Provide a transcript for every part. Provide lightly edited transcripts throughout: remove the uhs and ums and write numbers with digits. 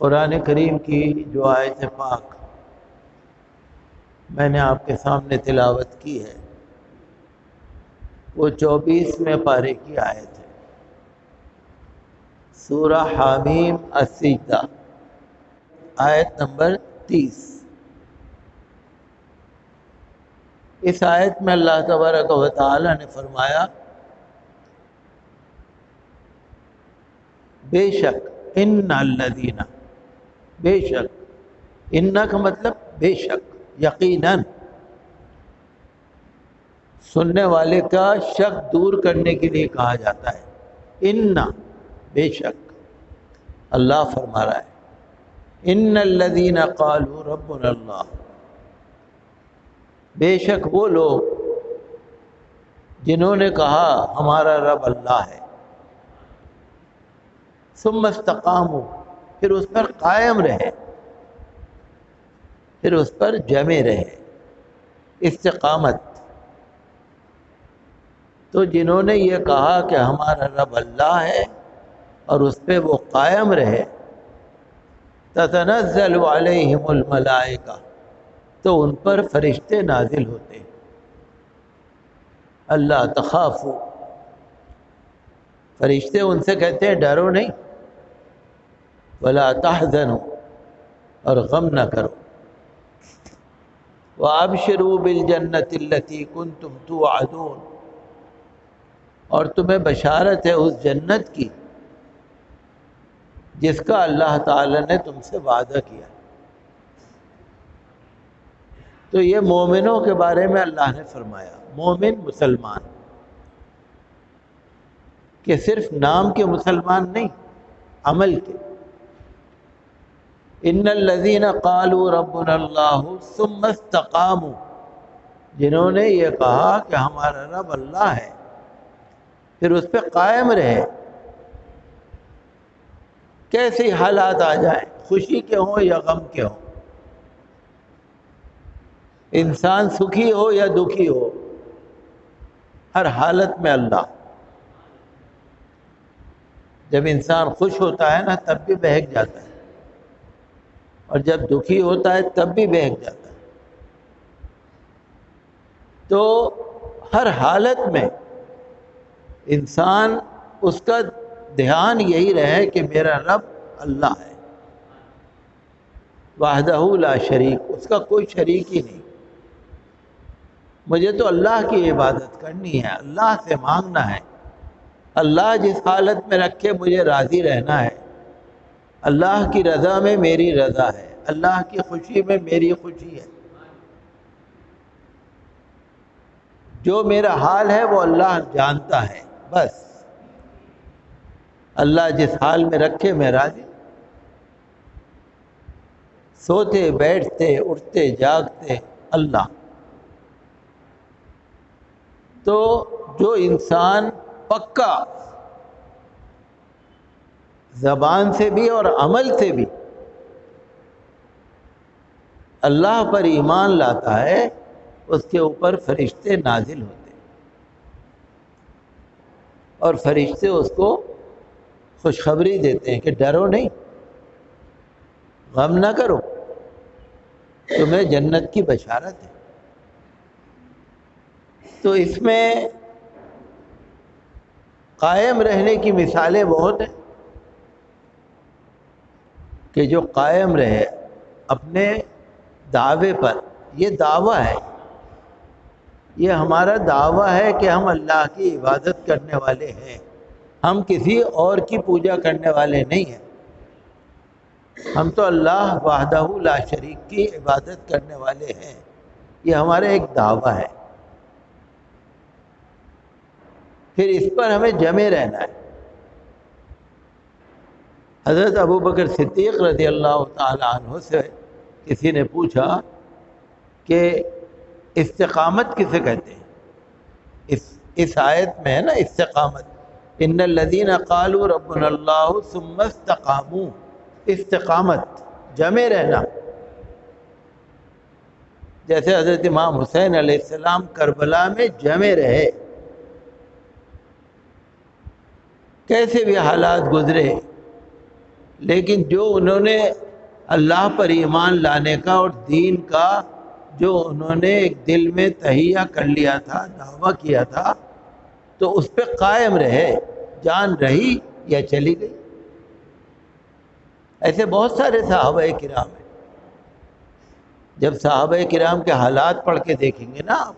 قرآن کریم کی جو آیت پاک میں نے آپ کے سامنے تلاوت کی ہے وہ 24ویں پارے کی آیت ہے، سورہ حامیم السجدہ، آیت نمبر 30۔ اس آیت میں اللہ تبارک و تعالی نے فرمایا بے شک ان الذین، بے شک، ان کا مطلب بے شک، یقیناً، سننے والے کا شک دور کرنے کے لیے کہا جاتا ہے۔ ان، بے شک، اللہ فرما رہا ہے ان الذین قالوا ربنا اللہ، بے شک وہ لوگ جنہوں نے کہا ہمارا رب اللہ ہے، ثم استقاموا، پھر اس پر قائم رہے، پھر اس پر جمے رہے، استقامت۔ تو جنہوں نے یہ کہا کہ ہمارا رب اللہ ہے اور اس پہ وہ قائم رہے، تتنزل علیہم الملائکہ، تو ان پر فرشتے نازل ہوتے ہیں۔ اللہ تخافوا، فرشتے ان سے کہتے ہیں ڈرو نہیں، ولا تحزنوا، اور غم نہ کرو، وابشروا بالجنۃ التی کنتم توعدون، اور تمہیں بشارت ہے اس جنت کی جس کا اللہ تعالی نے تم سے وعدہ کیا۔ تو یہ مومنوں کے بارے میں اللہ نے فرمایا، مومن مسلمان، کہ صرف نام کے مسلمان نہیں، عمل کے۔ ان الذین قالوا ربنا اللہ ثم استقاموا، جنہوں نے یہ کہا کہ ہمارا رب اللہ ہے، پھر اس پہ قائم رہے، کیسے حالات آ جائیں، خوشی کے ہوں یا غم کے ہوں، انسان سکھی ہو یا دکھی ہو، ہر حالت میں اللہ۔ جب انسان خوش ہوتا ہے نا تب بھی بہک جاتا ہے، اور جب دکھی ہوتا ہے تب بھی بہک جاتا ہے۔ تو ہر حالت میں انسان اس کا دھیان یہی رہے کہ میرا رب اللہ ہے، وحدہ لا شریک، اس کا کوئی شریک ہی نہیں، مجھے تو اللہ کی عبادت کرنی ہے، اللہ سے مانگنا ہے، اللہ جس حالت میں رکھے مجھے راضی رہنا ہے، اللہ کی رضا میں میری رضا ہے، اللہ کی خوشی میں میری خوشی ہے، جو میرا حال ہے وہ اللہ جانتا ہے، بس اللہ جس حال میں رکھے میں راضی، سوتے بیٹھتے اٹھتے جاگتے اللہ۔ تو جو انسان پکا زبان سے بھی اور عمل سے بھی اللہ پر ایمان لاتا ہے، اس کے اوپر فرشتے نازل ہوتے ہیں، اور فرشتے اس کو خوشخبری دیتے ہیں کہ ڈرو نہیں، غم نہ کرو، تمہیں جنت کی بشارت ہے۔ تو اس میں قائم رہنے کی مثالیں بہت ہیں، کہ جو قائم رہے اپنے دعوے پر، یہ دعویٰ ہے، یہ ہمارا دعویٰ ہے کہ ہم اللہ کی عبادت کرنے والے ہیں، ہم کسی اور کی پوجا کرنے والے نہیں ہیں، ہم تو اللہ وحدہ لا شریک کی عبادت کرنے والے ہیں، یہ ہمارا ایک دعویٰ ہے۔ پھر اس پر ہمیں جمے رہنا ہے۔ حضرت ابوبکر صدیق رضی اللہ تعالی عنہ سے کسی نے پوچھا کہ استقامت کسے کہتے ہیں؟ اس آیت میں ہے نا استقامت، ان الذین قالوا ربنا اللہ ثم استقاموا، استقامت، جمے رہنا۔ جیسے حضرت امام حسین علیہ السلام کربلا میں جمے رہے، کیسے بھی حالات گزرے، لیکن جو انہوں نے اللہ پر ایمان لانے کا اور دین کا جو انہوں نے ایک دل میں تہیہ کر لیا تھا، دعویٰ کیا تھا، تو اس پہ قائم رہے، جان رہی یا چلی گئی۔ ایسے بہت سارے صحابہ کرام ہیں، جب صحابہ کرام کے حالات پڑھ کے دیکھیں گے نا آپ،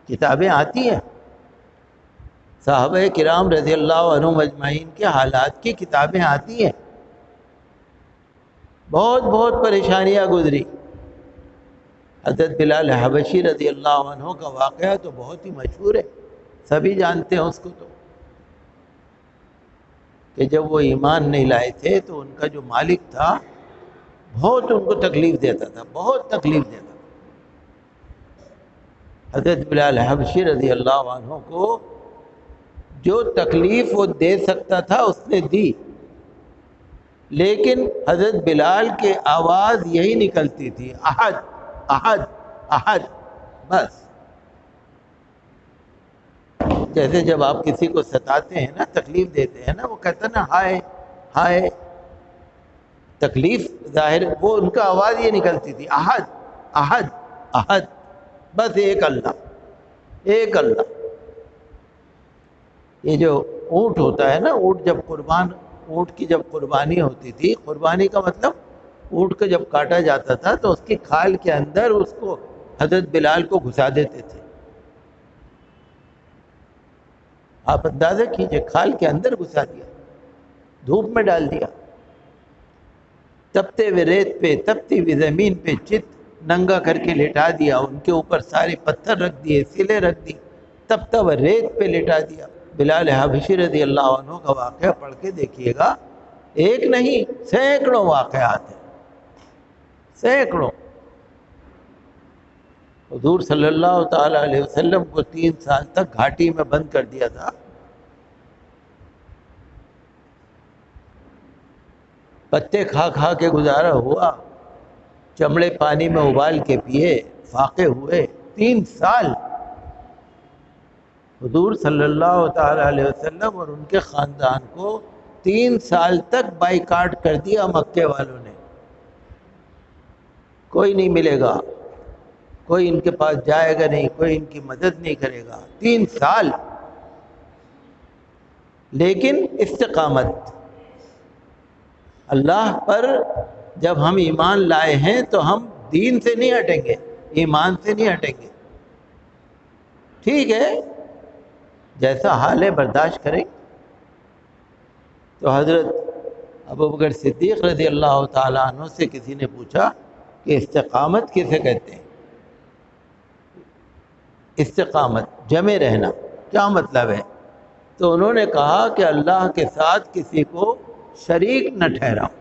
کتابیں آتی ہیں صحابہ کرام رضی اللہ عنہم اجمعین کے حالات کی کتابیں آتی ہیں، بہت بہت پریشانیاں گزری۔ حضرت بلال حبشی رضی اللہ عنہ کا واقعہ تو بہت ہی مشہور ہے، سبھی جانتے ہیں اس کو، تو کہ جب وہ ایمان نہیں لائے تھے تو ان کا جو مالک تھا بہت ان کو تکلیف دیتا تھا، بہت تکلیف دیتا تھا۔ حضرت بلال حبشی رضی اللہ عنہ کو جو تکلیف وہ دے سکتا تھا اس نے دی، لیکن حضرت بلال کے آواز یہی نکلتی تھی، احد احد احد، بس۔ جیسے جب آپ کسی کو ستاتے ہیں نا، تکلیف دیتے ہیں نا، وہ کہتا نا ہائے ہائے، تکلیف ظاہر، وہ ان کا آواز یہ نکلتی تھی، احد احد احد، بس ایک اللہ ایک اللہ۔ یہ جو اونٹ ہوتا ہے نا، اونٹ کی جب قربانی ہوتی تھی، قربانی کا مطلب اونٹ کو جب کاٹا جاتا تھا تو اس کی کھال کے اندر اس کو حضرت بلال کو گھسا دیتے تھے۔ آپ اندازہ کیجئے، کھال کے اندر گھسا دیا، دھوپ میں ڈال دیا، تپتے ہوئے ریت پہ، تپتی ہوئی زمین پہ چت ننگا کر کے لٹا دیا، ان کے اوپر سارے پتھر رکھ دیے، سلے رکھ دی، تپتا ہوا ریت پہ لٹا دیا۔ بلال حبشی رضی اللہ عنہ کا واقعہ پڑھ کے دیکھیے گا، ایک نہیں سینکڑوں واقعات ہیں، سینکڑوں۔ حضور صلی اللہ تعالی علیہ وسلم کو 3 سال تک گھاٹی میں بند کر دیا تھا، پتے کھا کھا کے گزارا ہوا، چمڑے پانی میں ابال کے پیے، فاقے ہوئے 3 سال۔ حضور صلی اللہ تعالی علیہ وسلم اور ان کے خاندان کو 3 سال تک بائیکاٹ کر دیا مکے والوں نے، کوئی نہیں ملے گا، کوئی ان کے پاس جائے گا نہیں، کوئی ان کی مدد نہیں کرے گا، 3 سال۔ لیکن استقامت، اللہ پر جب ہم ایمان لائے ہیں تو ہم دین سے نہیں ہٹیں گے، ایمان سے نہیں ہٹیں گے، ٹھیک ہے جیسا حال ہے برداشت کریں۔ تو حضرت ابوبکر صدیق رضی اللہ تعالیٰ عنہ سے کسی نے پوچھا کہ استقامت کسے کہتے ہیں؟ استقامت جمع رہنا کیا مطلب ہے؟ تو انہوں نے کہا کہ اللہ کے ساتھ کسی کو شریک نہ ٹھہراؤ،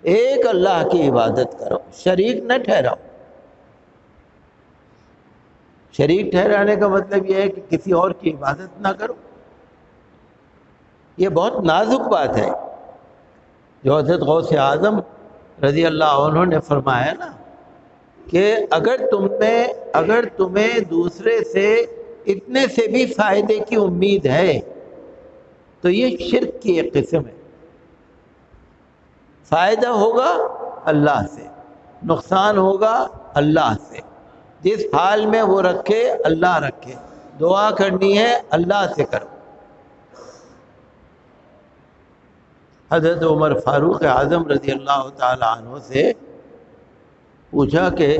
ایک اللہ کی عبادت کرو، شریک نہ ٹھہراؤ۔ شریک ٹھہرانے کا مطلب یہ ہے کہ کسی اور کی عبادت نہ کرو۔ یہ بہت نازک بات ہے جو حضرت غوث اعظم رضی اللہ عنہ نے فرمایا نا کہ اگر تمہیں دوسرے سے اتنے سے بھی فائدے کی امید ہے تو یہ شرک کی ایک قسم ہے۔ فائدہ ہوگا اللہ سے، نقصان ہوگا اللہ سے، جس حال میں وہ رکھے اللہ رکھے، دعا کرنی ہے اللہ سے کرو۔ حضرت عمر فاروق اعظم رضی اللہ تعالی عنہ سے پوچھا کہ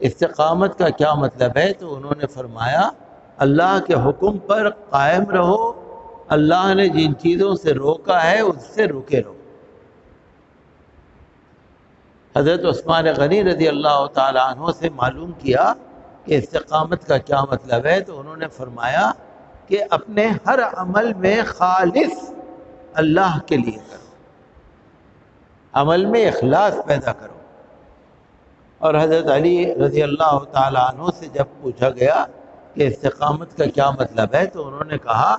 استقامت کا کیا مطلب ہے؟ تو انہوں نے فرمایا اللہ کے حکم پر قائم رہو، اللہ نے جن چیزوں سے روکا ہے اس سے رکے رہو۔ حضرت عثمان غنی رضی اللہ تعالی عنہ سے معلوم کیا کہ استقامت کا کیا مطلب ہے، تو انہوں نے فرمایا کہ اپنے ہر عمل میں خالص اللہ کے لیے کرو، عمل میں اخلاص پیدا کرو۔ اور حضرت علی رضی اللہ تعالی عنہ سے جب پوچھا گیا کہ استقامت کا کیا مطلب ہے، تو انہوں نے کہا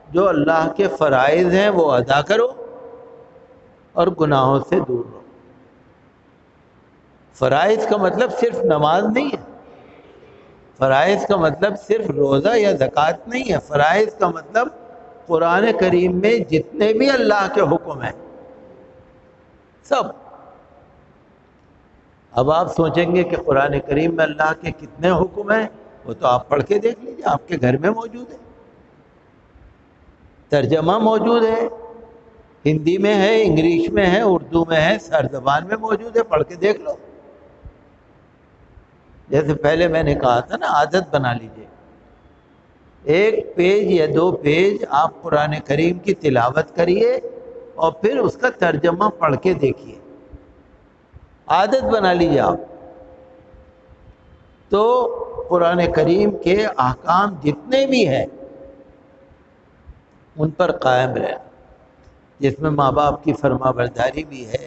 جو اللہ کے فرائض ہیں وہ ادا کرو اور گناہوں سے دور رہو۔ فرائض کا مطلب صرف نماز نہیں ہے، فرائض کا مطلب صرف روزہ یا زکوٰۃ نہیں ہے، فرائض کا مطلب قرآن کریم میں جتنے بھی اللہ کے حکم ہیں سب. اب آپ سوچیں گے کہ قرآن کریم میں اللہ کے کتنے حکم ہیں، وہ تو آپ پڑھ کے دیکھ لیجیے، آپ کے گھر میں موجود ہے، ترجمہ موجود ہے، ہندی میں ہے، انگلش میں ہے، اردو میں ہے، ہر زبان میں موجود ہے، پڑھ کے دیکھ لو. جیسے پہلے میں نے کہا تھا نا، عادت بنا لیجیے، 1 پیج یا 2 پیج آپ قرآن کریم کی تلاوت کریے اور پھر اس کا ترجمہ پڑھ کے دیکھیے، عادت بنا لیجیے آپ. تو قرآن کریم کے احکام جتنے بھی ہیں ان پر قائم رہنا، جس میں ماں باپ کی فرما برداری بھی ہے،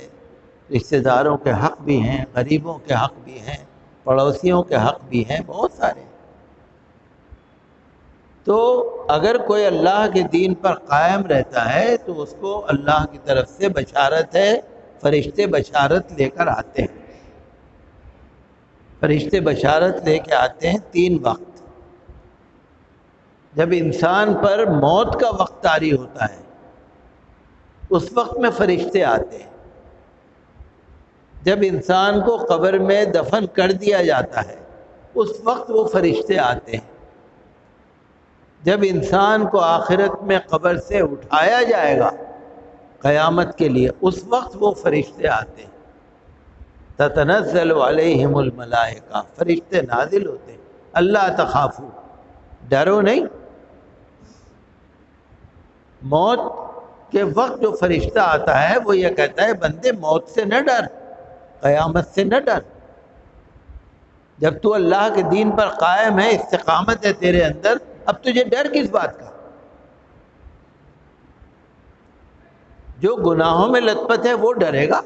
رشتہ داروں کے حق بھی ہیں، غریبوں کے حق بھی ہیں، پڑوسیوں کے حق بھی ہیں، بہت سارے ہیں. تو اگر کوئی اللہ کے دین پر قائم رہتا ہے تو اس کو اللہ کی طرف سے بشارت ہے، فرشتے بشارت لے کر آتے ہیں. فرشتے بشارت لے کے آتے ہیں 3 وقت. جب انسان پر موت کا وقت طاری ہوتا ہے اس وقت میں فرشتے آتے ہیں. جب انسان کو قبر میں دفن کر دیا جاتا ہے اس وقت وہ فرشتے آتے ہیں. جب انسان کو آخرت میں قبر سے اٹھایا جائے گا قیامت کے لیے اس وقت وہ فرشتے آتے ہیں. تتنزل علیہم الملائکہ، فرشتے نازل ہوتے ہیں. اللہ تخافوا، ڈرو نہیں. موت کے وقت جو فرشتہ آتا ہے وہ یہ کہتا ہے بندے موت سے نہ ڈر، قیامت سے نہ ڈر. جب تو اللہ کے دین پر قائم ہے، استقامت ہے تیرے اندر، اب تجھے ڈر کس بات کا؟ جو گناہوں میں لت پت ہے وہ ڈرے گا،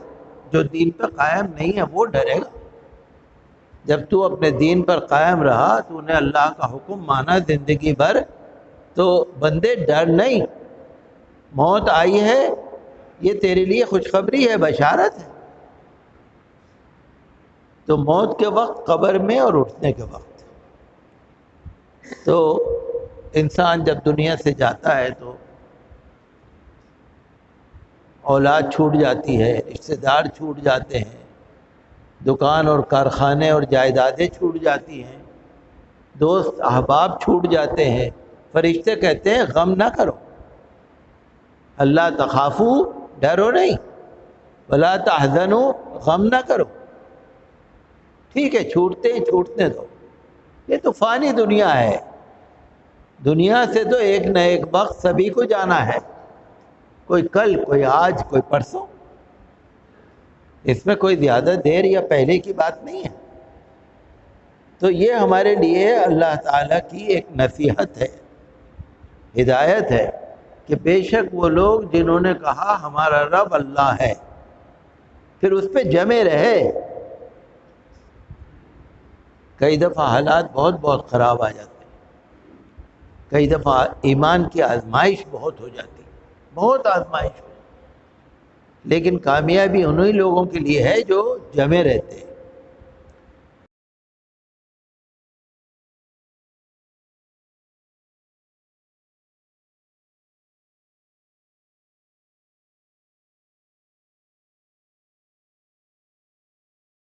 جو دین پر قائم نہیں ہے وہ ڈرے گا. جب تو اپنے دین پر قائم رہا، تو نے اللہ کا حکم مانا زندگی بھر، تو بندے ڈر نہیں. موت آئی ہے یہ تیرے لیے خوشخبری ہے، بشارت ہے. تو موت کے وقت، قبر میں اور اٹھنے کے وقت. تو انسان جب دنیا سے جاتا ہے تو اولاد چھوٹ جاتی ہے، رشتہ دار چھوٹ جاتے ہیں، دکان اور کارخانے اور جائیدادیں چھوٹ جاتی ہیں، دوست احباب چھوٹ جاتے ہیں. فرشتے کہتے ہیں غم نہ کرو، اللہ تخافو، ڈرو نہیں، ولا تحزنوا، غم نہ کرو. ٹھیک ہے چھوٹتے ہیں، چھوٹنے دو، یہ تو فانی دنیا ہے. دنیا سے تو ایک نہ ایک وقت سبھی کو جانا ہے، کوئی کل، کوئی آج، کوئی پرسوں. اس میں کوئی زیادہ دیر یا پہلے کی بات نہیں ہے. تو یہ ہمارے لیے اللہ تعالیٰ کی ایک نصیحت ہے، ہدایت ہے کہ بے شک وہ لوگ جنہوں نے کہا ہمارا رب اللہ ہے، پھر اس پہ جمے رہے. کئی دفعہ حالات بہت بہت خراب آ جاتے ہیں، کئی دفعہ ایمان کی آزمائش بہت ہو جاتی ہے، بہت آزمائش ہو جاتی ہے، لیکن کامیابی انہی لوگوں کے لیے ہے جو جمے رہتے ہیں.